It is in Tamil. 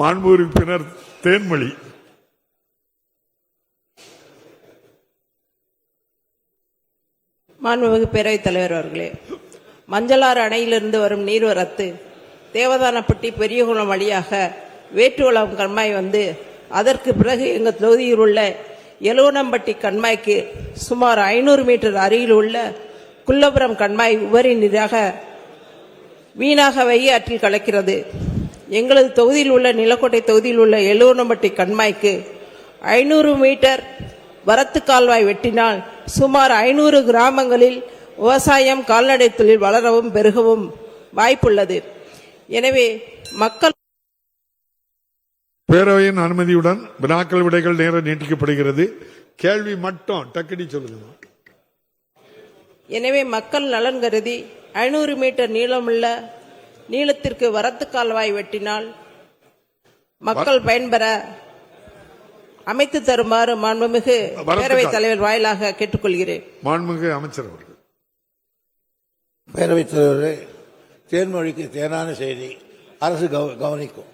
மாண்பு உறுப்பினர் தேன்மொழி. மாண்புமிகு பேரவைத் தலைவர் அவர்களே, மஞ்சளாறு அணையிலிருந்து வரும் நீர்வரத்து தேவதானப்பட்டி பெரியகுளம் வழியாக வேட்டுவளம் கண்மாய் வந்து அதற்கு பிறகு எங்கள் தொகுதியில் உள்ள எலுவனம்பட்டி கண்மாய்க்கு சுமார் 500 மீட்டர் அருகில் உள்ள குள்ளபுரம் கண்மாய் உபரி நீராக வீணாக வைகை ஆற்றில் கலக்கிறது. எங்களது தொகுதியில் உள்ள நிலக்கோட்டை தொகுதியில் உள்ள எலுவனம்பட்டி கண்மாய்க்கு 500 மீட்டர் வரத்து கால்வாய் வெட்டினால் சுமார் 500 கிராமங்களில் விவசாயம் கால்நடை தொழில் வளரவும் பெருகவும் வாய்ப்புள்ளது. எனவே மக்கள் பேரவையின் அனுமதியுடன் வினாக்கள் விடைகள் நேரம் நீட்டிக்கப்படுகிறது. கேள்வி மட்டும் டக்குனி சொல்லுங்க. எனவே மக்கள் நலன் கருதி 500 மீட்டர் நீளமுள்ள நீளத்திற்கு வரத்து கால்வாய் வெட்டினால் மக்கள் பயன்பெற அமைத்து தருமாறு மாண்புமிகு பேரவைத் தலைவர் வாயிலாக கேட்டுக்கொள்கிறேன். மாண்புமிகு அமைச்சர் அவர்கள். பேரவைத் தலைவரே, தேன்மொழிக்கு தேனான செய்தி அரசு கவனிக்கும்.